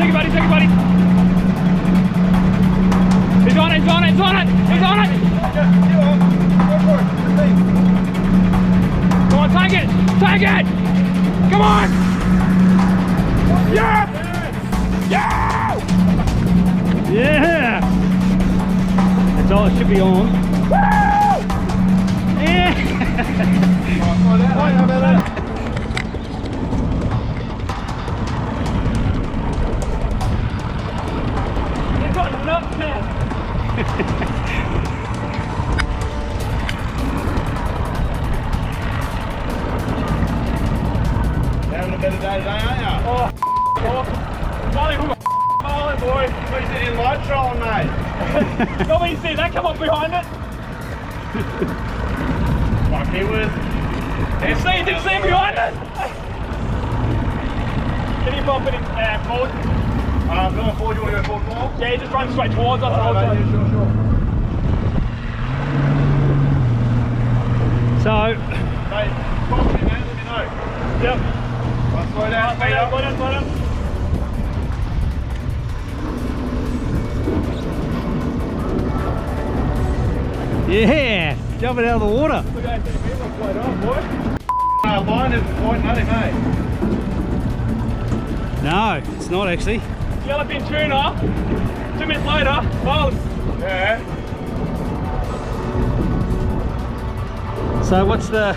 Take it, buddy, take it, buddy. He's on it, he's on it, he's on it, he's on it. Go for it. Come on, take it, take it. Come on. Yeah. Yeah. Yeah. That's all it should be on. Woo! Yeah. You've got nuts, man. Having a better day today, aren't you? Oh, Marlin, Marlin, boy. What is it in light trolling, mate? Not when you see that come up behind it. Fuck, he was. Did you see him behind it? Can you bump it in forward? Going forward, you want to go forward more? Yeah, just run straight towards us. Sure. So, Mate, talk to me, man, let me know. yep. Right, slow down, speed up. Slow down, slow down. Yeah, jumping out of the water. Look at that, float on, boy. Line isn't quite nutty, mate. No, it's not actually. Yellowfin tuna. 2 minutes later, Marlin. Yeah. So what's the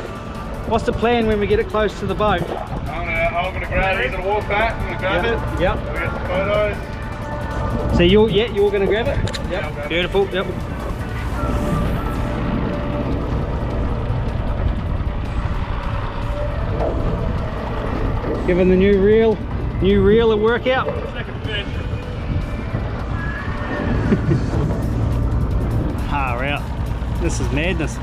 plan when we get it close to the boat? I'm gonna grab it. He's gonna walk back. I'm gonna grab it. Yep. We'll get some photos. So you're gonna grab it? Yeah, I'll grab it. Beautiful. Yep. Giving the new reel a workout. Second fish. Far out. This is madness.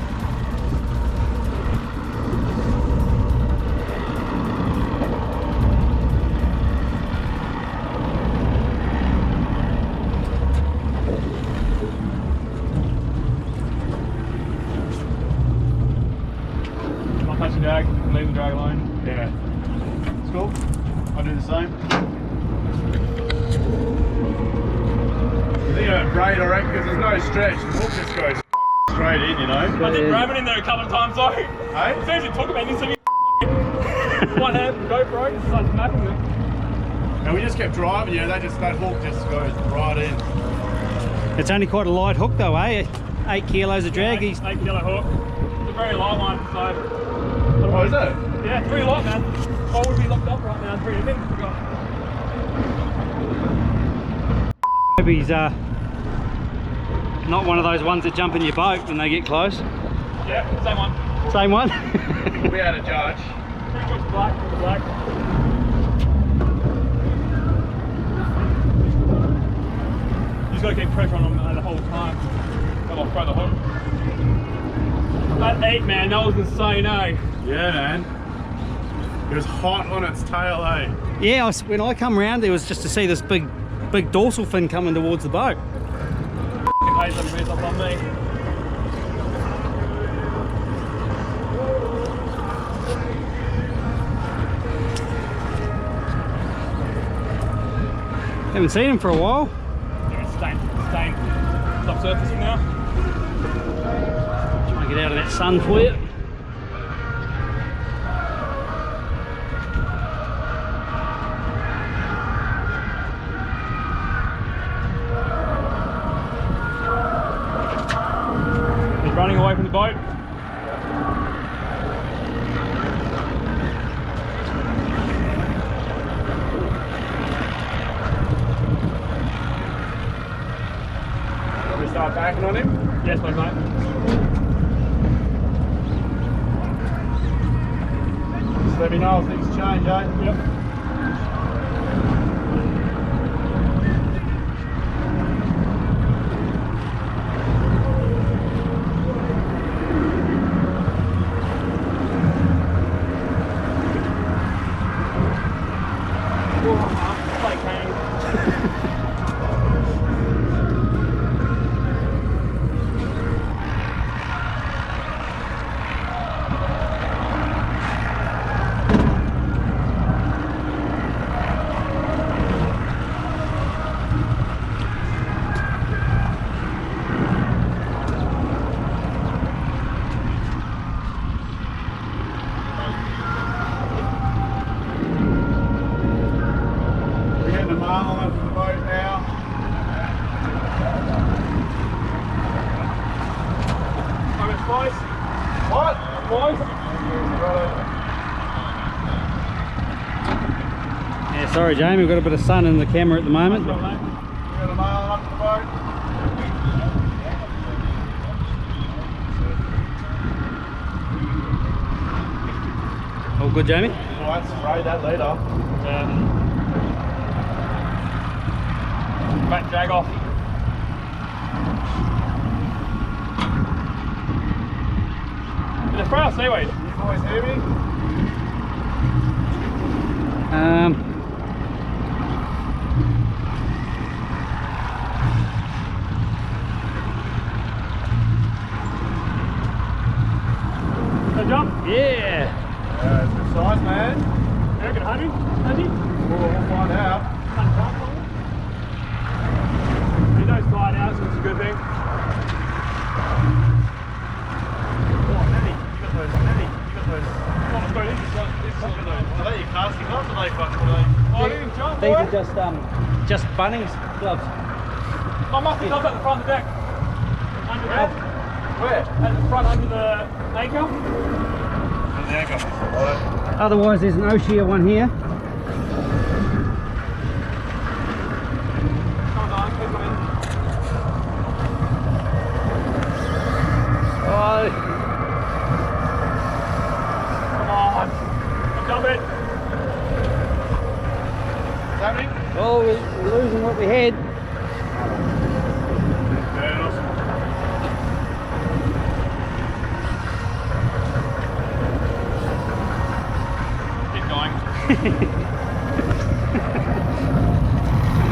I'll touch the drag, leave the drag alone. Yeah. It's cool. I'll do the same. I think a braid, I reckon, because there's no stretch. The hook just goes straight in, you know. I did ram it in there a couple of times though. Hey? As soon as you talk about this, one hand GoPro just starts snapping them. And we just kept driving, you know, that hook just goes right in. It's only quite a light hook though, eh? 8 kilos of drag. 8 kilo hook. It's a very light one, so. Oh, is it? Yeah, pretty light, man. I would be locked up right now, it's pretty big. Hope he's not one of those ones that jump in your boat when they get close. Yeah, same one. Same one? We had a judge. Pretty much black, black. You just gotta keep pressure on them the whole time. Come on, throw the hook. That 8, man, that was insane, eh? Yeah, man. It was hot on its tail, eh? Yeah, when I come round there was just to see this big dorsal fin coming towards the boat. Hey, somebody messed up on me. Haven't seen him for a while. Yeah, it's stained. Stop surfacing now. Trying to get out of that sun for you. He's running away from the boat. Can we start backing on him? Yes, please, mate. Just let me know if things change, eh? Yep. Like hang. boys. Yeah, sorry Jamie, we've got a bit of sun in the camera at the moment. We got a Marlin up to the boat. All good, Jamie? Alright, spray that later. Back drag off. Did it spray or seaweed? You boys hear me? Go jump? Yeah! Yeah, it's good size, man. You reckon 100? 100? We'll find out. He knows slide out, so it's a good thing. Oh, Nanny, you got those. Nanny, you got those. Oh, let's go. This is Are they your casting gloves or are they fucking Oh, I didn't jump, These boy. are just Bunnings gloves. My mustard gloves at the front of the deck. Under there. Where? At the front, under the anchor. The anchor. Right. Otherwise there's an Oshia one here. Come on, keep coming. Oh, Come on. Jump it. What's happening? oh we're losing what we had. Yeah, awesome. Keep going.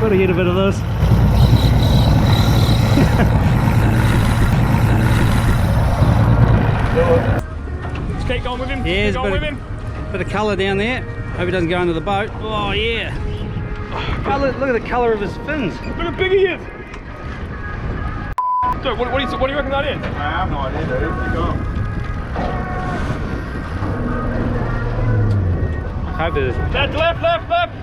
Got to get a bit of this. Just keep going with him. Yeah, Keep there's a going with bit him. bit of colour down there. Hope he doesn't go into the boat. Oh yeah. Oh, look at the colour of his fins. Look how big he is. So, what do you reckon that is? I have no idea, dude. Keep going. I hope it is. Left, left, left, left.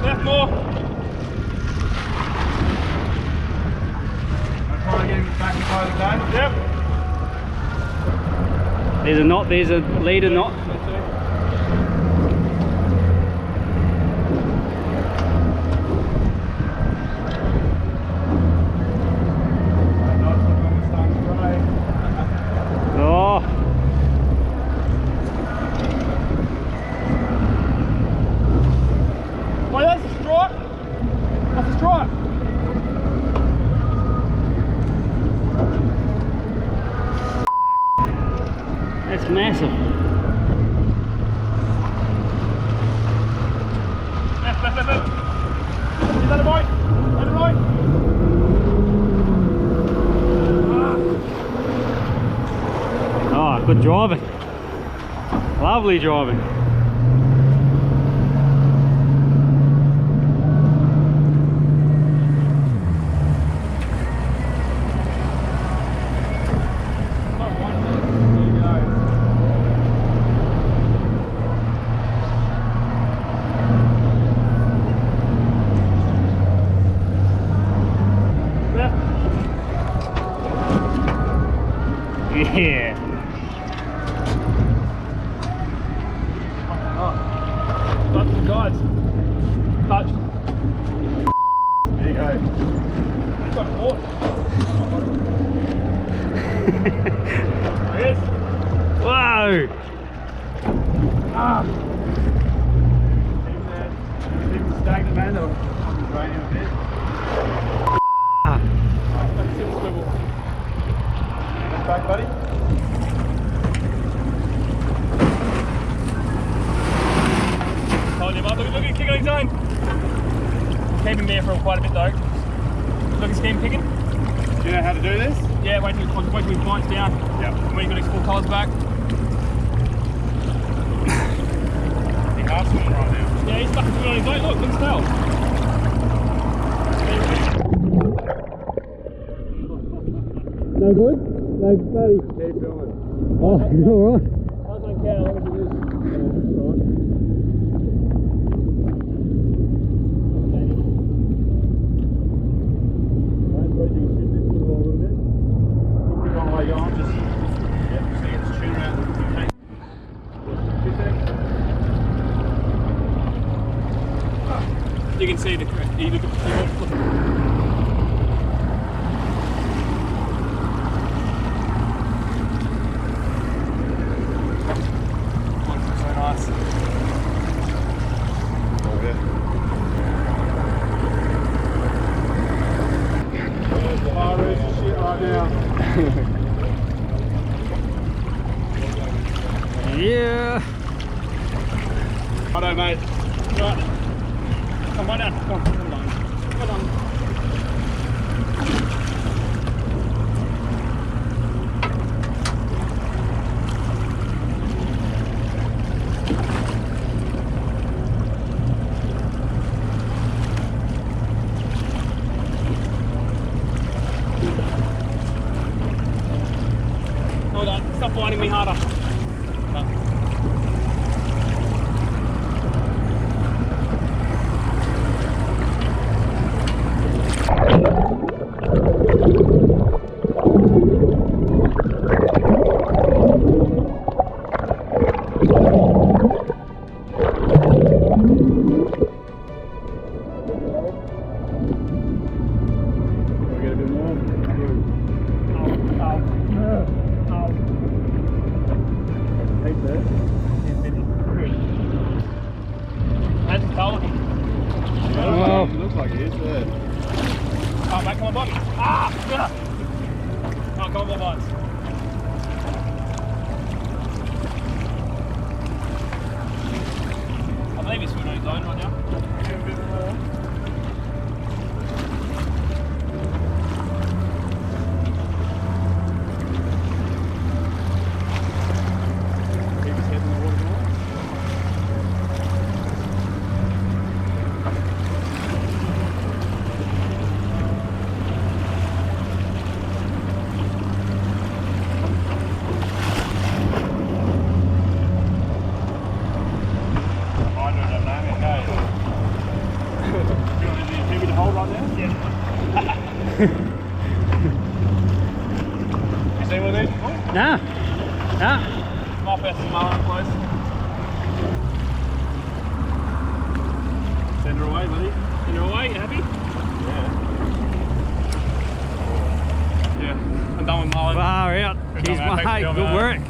Left more. I'm trying to get him back inside the boat. Yep. There's a knot, there's a leader knot. Oh, Oh, that's a stripe. That's a stripe. that's massive. Left, left, left, left. Is that a right? Is that a right? Oh, good driving. Lovely driving. Yeah. Touch the guides. Touch. There you go. He's got a horse. There he is. Whoa. Ah. Keep him stagnant, man. They'll drain him a bit. Ah. Let's see the swivel. Get back, buddy. Hold him up. Look at him kicking on his own. Keep him there for quite a bit though. Look at him kicking. Do you know how to do this? Yeah, wait till he bites down. Yep. When he got his full colours back. He half swimming right now. Yeah, he's stuck into it on his own. Look at his tail. No good? No buddy. Keep filming. Oh, you alright? I don't care how long it is. Don't squeeze You can see the you look at so nice. Oh yeah. There's the high race and shit right now. Yeah. Righto, mate. Right. Come on down. Come on. Come on. Come on. Hold on. Stop biting me harder. Well, Looks like it is there. Oh, mate, come on, Bobby. Ah! Oh, come on, more bites. I believe he's swimming on his own right now. Keep his head in the water more. Hold right now? Yeah. You see one of these before? nah. Nah. My best Marlin close. Send her away, buddy. Send her away, you happy? Yeah. Yeah. I'm done with Marlin. Far out. Good Cheers, job, mate. mate. Thanks for Good coming work.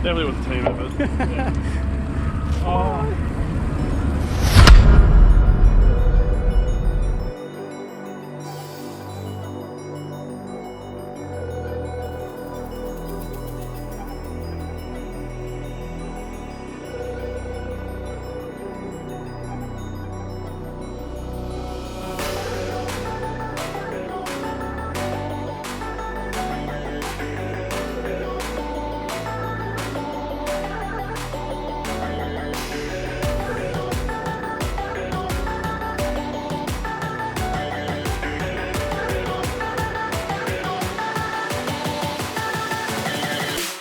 Definitely was a team effort. Oh.